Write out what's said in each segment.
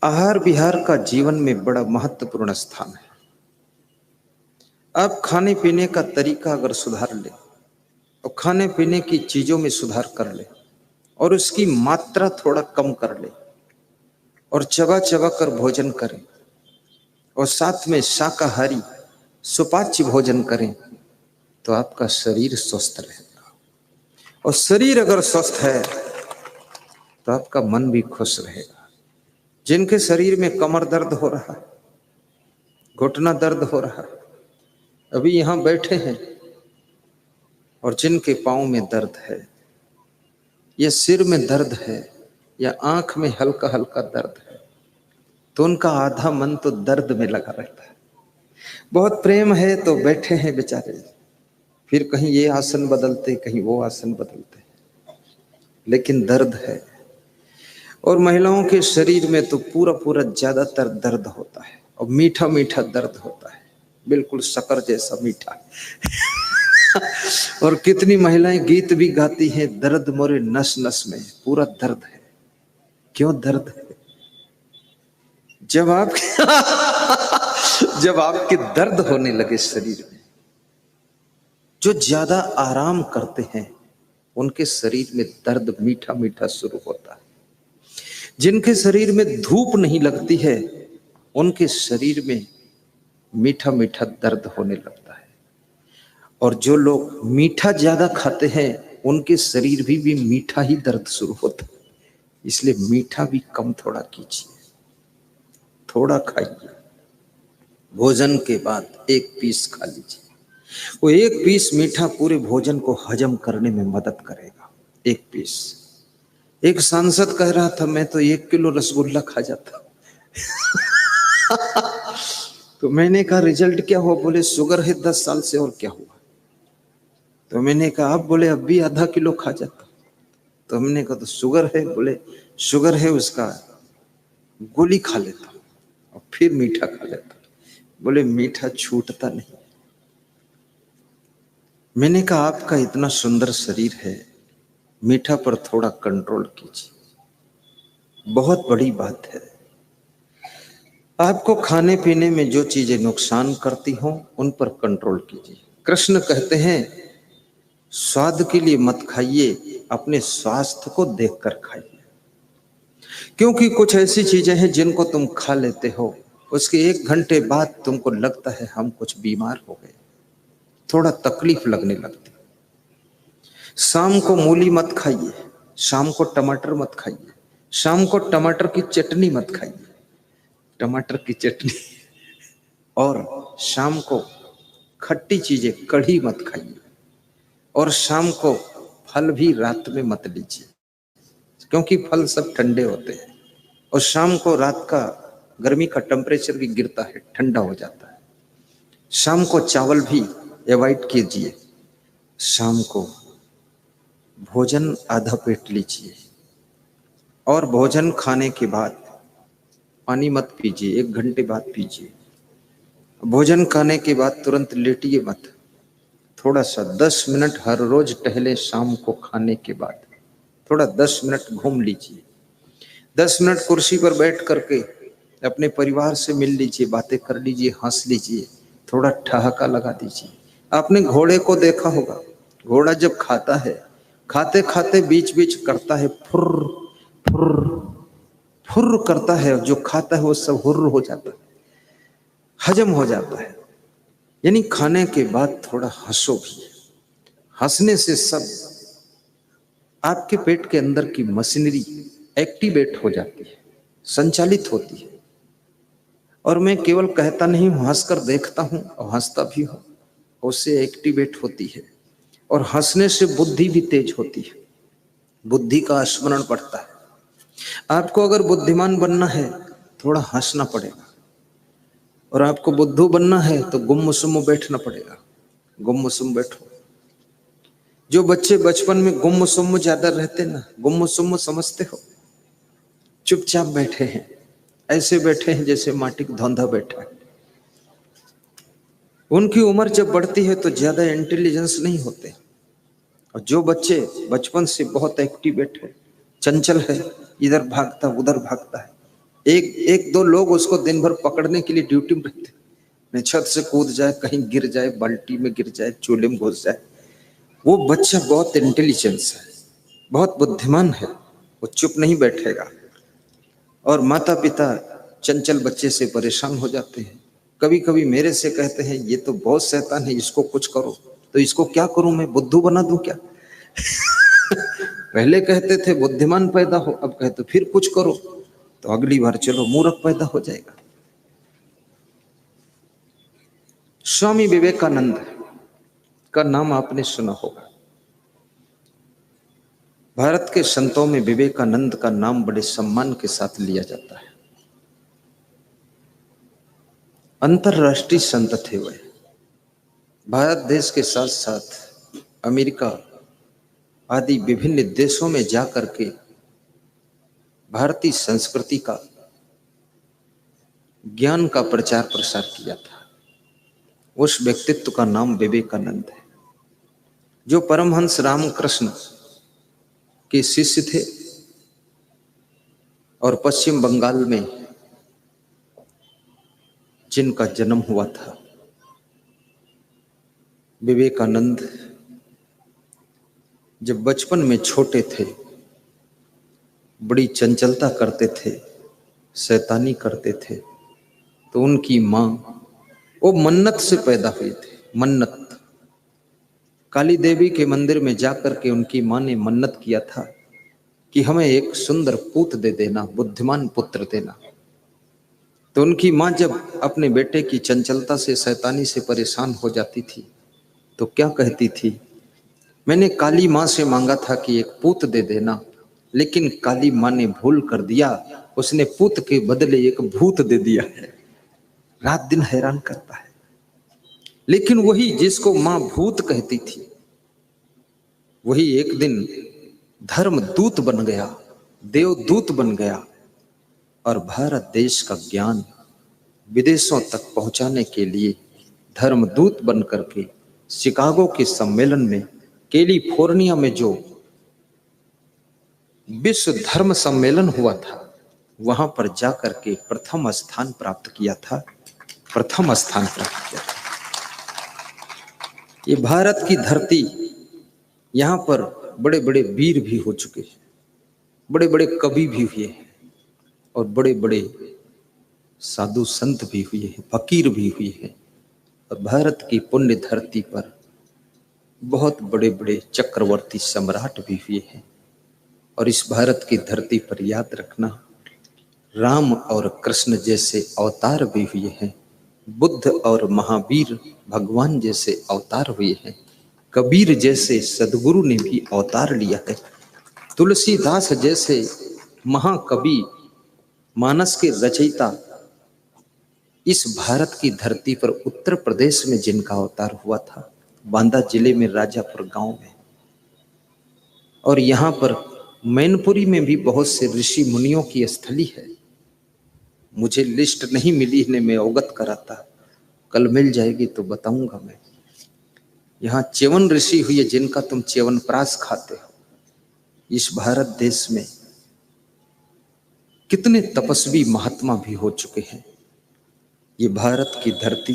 आहार विहार का जीवन में बड़ा महत्वपूर्ण स्थान है। आप खाने पीने का तरीका अगर सुधार ले और खाने पीने की चीजों में सुधार कर ले और उसकी मात्रा थोड़ा कम कर ले और चबा चबा कर भोजन करें और साथ में शाकाहारी सुपाच्य भोजन करें तो आपका शरीर स्वस्थ रहेगा। और शरीर अगर स्वस्थ है तो आपका मन भी खुश रहेगा। जिनके शरीर में कमर दर्द हो रहा है, घुटना दर्द हो रहा है, अभी यहां बैठे हैं, और जिनके पांव में दर्द है या सिर में दर्द है या आंख में हल्का हल्का दर्द है, तो उनका आधा मन तो दर्द में लगा रहता है। बहुत प्रेम है तो बैठे हैं बेचारे, फिर कहीं ये आसन बदलते कहीं वो आसन बदलते, लेकिन दर्द है। और महिलाओं के शरीर में तो पूरा पूरा ज्यादातर दर्द होता है और मीठा मीठा दर्द होता है, बिल्कुल शक्कर जैसा मीठा। और कितनी महिलाएं गीत भी गाती हैं, दर्द मोरे नस नस में, पूरा दर्द है। क्यों दर्द है? जब आपके दर्द होने लगे शरीर में, जो ज्यादा आराम करते हैं उनके शरीर में दर्द मीठा मीठा शुरू होता है। जिनके शरीर में धूप नहीं लगती है उनके शरीर में मीठा मीठा दर्द होने लगता है। और जो लोग मीठा ज्यादा खाते हैं उनके शरीर भी मीठा ही दर्द शुरू होता है। इसलिए मीठा भी कम थोड़ा कीजिए, थोड़ा खाइए। भोजन के बाद एक पीस खा लीजिए, वो एक पीस मीठा पूरे भोजन को हजम करने में मदद करेगा। एक पीस। एक सांसद कह रहा था, मैं तो 1 किलो रसगुल्ला खा जाता। तो मैंने कहा रिजल्ट क्या हुआ? बोले शुगर है 10 साल से। और क्या हुआ? तो मैंने कहा अब? बोले अब भी आधा किलो खा जाता। तो हमने कहा तो शुगर है? बोले शुगर है, उसका गोली खा लेता और फिर मीठा खा लेता। बोले मीठा छूटता नहीं। मैंने कहा आपका इतना सुंदर शरीर है, मीठा पर थोड़ा कंट्रोल कीजिए। बहुत बड़ी बात है। आपको खाने पीने में जो चीजें नुकसान करती हों उन पर कंट्रोल कीजिए। कृष्ण कहते हैं स्वाद के लिए मत खाइए, अपने स्वास्थ्य को देखकर खाइए। क्योंकि कुछ ऐसी चीजें हैं जिनको तुम खा लेते हो, उसके 1 घंटे बाद तुमको लगता है हम कुछ बीमार हो गए, थोड़ा तकलीफ लगने लगती। शाम को मूली मत खाइए, शाम को टमाटर मत खाइए, शाम को टमाटर की चटनी मत खाइए, टमाटर की चटनी। और शाम को खट्टी चीजें कढ़ी मत खाइए। और शाम को फल भी रात में मत लीजिए, क्योंकि फल सब ठंडे होते हैं। और शाम को रात का गर्मी का टेम्परेचर भी गिरता है, ठंडा हो जाता है। शाम को चावल भी अवॉइड कीजिए। शाम को भोजन आधा पेट लीजिए। और भोजन खाने के बाद पानी मत पीजिए, 1 घंटे बाद पीजिए। भोजन खाने के बाद तुरंत लेटिए मत, थोड़ा सा 10 मिनट हर रोज टहले। शाम को खाने के बाद थोड़ा 10 मिनट घूम लीजिए। 10 मिनट कुर्सी पर बैठ करके अपने परिवार से मिल लीजिए, बातें कर लीजिए, हंस लीजिए, थोड़ा ठहाका लगा दीजिए। आपने घोड़े को देखा होगा, घोड़ा जब खाता है, खाते खाते बीच बीच करता है फुर फुर फुर करता है, जो खाता है वो सब हुर्र हो जाता है, हजम हो जाता है। यानी खाने के बाद थोड़ा हंसो भी। हंसने से सब आपके पेट के अंदर की मशीनरी एक्टिवेट हो जाती है, संचालित होती है। और मैं केवल कहता नहीं हूं, हंसकर देखता हूं और हंसता भी हूं, उससे एक्टिवेट होती है। और हंसने से बुद्धि भी तेज होती है, बुद्धि का स्मरण बढ़ता है। आपको अगर बुद्धिमान बनना है थोड़ा हंसना पड़ेगा, और आपको बुद्धू बनना है तो गुम्म सुम्म बैठना पड़ेगा। गुम्म सुम्म बैठो। जो बच्चे बचपन में गुम्म सुम्म ज्यादा रहते ना, गुम्म सुम्म समझते हो, चुपचाप बैठे हैं, ऐसे बैठे हैं जैसे माटी का धौंधा बैठा है। उनकी उम्र जब बढ़ती है तो ज्यादा इंटेलिजेंस नहीं होते। और जो बच्चे बचपन से बहुत एक्टिवेट है, चंचल है, इधर भागता उधर भागता है, एक दो लोग उसको दिन भर पकड़ने के लिए ड्यूटी में रहते, नहीं छत से कूद जाए, कहीं गिर जाए, बाल्टी में गिर जाए, चूल्हे में घुस जाए। वो बच्चा बहुत इंटेलिजेंस है, बहुत बुद्धिमान है, वो चुप नहीं बैठेगा। और माता पिता चंचल बच्चे से परेशान हो जाते हैं। कभी कभी मेरे से कहते हैं ये तो बहुत शैतान है, इसको कुछ करो। तो इसको क्या करूं मैं, बुद्धू बना दूं क्या? पहले कहते थे बुद्धिमान पैदा हो, अब कहते फिर कुछ करो, तो अगली बार चलो मूर्ख पैदा हो जाएगा। स्वामी विवेकानंद का नाम आपने सुना होगा। भारत के संतों में विवेकानंद का नाम बड़े सम्मान के साथ लिया जाता है। अंतरराष्ट्रीय संत थे वह। भारत देश के साथ साथ अमेरिका आदि विभिन्न देशों में जाकर के भारतीय संस्कृति का, ज्ञान का प्रचार प्रसार किया था। उस व्यक्तित्व का नाम विवेकानंद है, जो परमहंस रामकृष्ण के शिष्य थे और पश्चिम बंगाल में जिनका जन्म हुआ था। विवेकानंद जब बचपन में छोटे थे, बड़ी चंचलता करते थे, शैतानी करते थे, तो उनकी माँ, वो मन्नत से पैदा हुए थे। मन्नत, काली देवी के मंदिर में जाकर के उनकी माँ ने मन्नत किया था कि हमें एक सुंदर पूत दे देना, बुद्धिमान पुत्र देना। तो उनकी माँ जब अपने बेटे की चंचलता से, शैतानी से परेशान हो जाती थी, तो क्या कहती थी, मैंने काली माँ से मांगा था कि एक पूत दे देना, लेकिन काली माँ ने भूल कर दिया, उसने पूत के बदले एक भूत दे दिया है। रात दिन हैरान करता है। लेकिन वही जिसको माँ भूत कहती थी, वही एक दिन धर्म दूत बन गया, देवदूत बन गया, और भारत देश का ज्ञान विदेशों तक पहुंचाने के लिए धर्मदूत बन करके शिकागो के सम्मेलन में, कैलिफोर्निया में जो विश्व धर्म सम्मेलन हुआ था, वहां पर जाकर के प्रथम स्थान प्राप्त किया था। प्रथम स्थान प्राप्त किया था। ये भारत की धरती, यहाँ पर बड़े बड़े वीर भी हो चुके हैं, बड़े बड़े कवि भी हुए हैं, और बड़े बड़े साधु संत भी हुए हैं, फकीर भी हुए हैं। और भारत की पुण्य धरती पर बहुत बड़े बड़े चक्रवर्ती सम्राट भी हुए हैं। और इस भारत की धरती पर याद रखना, राम और कृष्ण जैसे अवतार भी हुए हैं, बुद्ध और महावीर भगवान जैसे अवतार हुए हैं, कबीर जैसे सदगुरु ने भी अवतार लिया है, तुलसीदास जैसे महाकवि, मानस के रचयिता इस भारत की धरती पर उत्तर प्रदेश में जिनका अवतार हुआ था, बांदा जिले में राजापुर गांव में। और यहाँ पर मैनपुरी में भी बहुत से ऋषि मुनियों की स्थली है। मुझे लिस्ट नहीं मिली ने मैं अवगत कराता, कल मिल जाएगी तो बताऊंगा मैं। यहाँ च्यवन ऋषि हुए जिनका तुम च्यवनप्राश खाते हो। इस भारत देश में कितने तपस्वी महात्मा भी हो चुके हैं। ये भारत की धरती,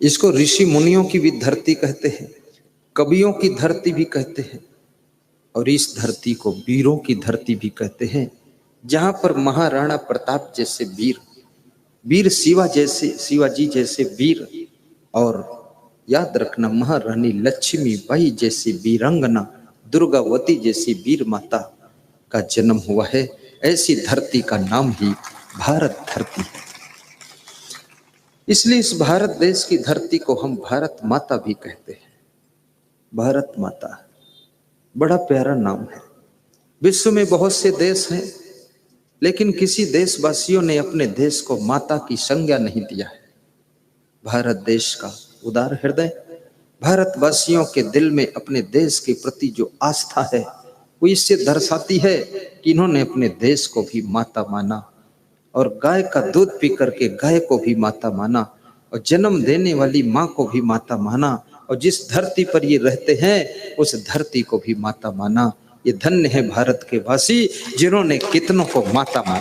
इसको ऋषि मुनियों की भी धरती कहते हैं, कवियों की धरती भी कहते हैं, और इस धरती को वीरों की धरती भी कहते हैं, जहां पर महाराणा प्रताप जैसे वीर, वीर शिवाजी जैसे वीर, और याद रखना महारानी लक्ष्मीबाई जैसी वीरांगना, दुर्गावती जैसी वीर माता का जन्म हुआ है। ऐसी धरती का नाम ही भारत धरती है। इसलिए इस भारत देश की धरती को हम भारत माता भी कहते हैं। भारत माता बड़ा प्यारा नाम है। विश्व में बहुत से देश हैं, लेकिन किसी देशवासियों ने अपने देश को माता की संज्ञा नहीं दिया है। भारत देश का उदार हृदय, भारतवासियों के दिल में अपने देश के प्रति जो आस्था है, वो इससे दर्शाती है कि इन्होंने अपने देश को भी माता माना, और गाय का दूध पी करके गाय को भी माता माना, और जन्म देने वाली माँ को भी माता माना, और जिस धरती पर ये रहते हैं उस धरती को भी माता माना। ये धन्य है भारत के वासी जिन्होंने कितनों को माता माना।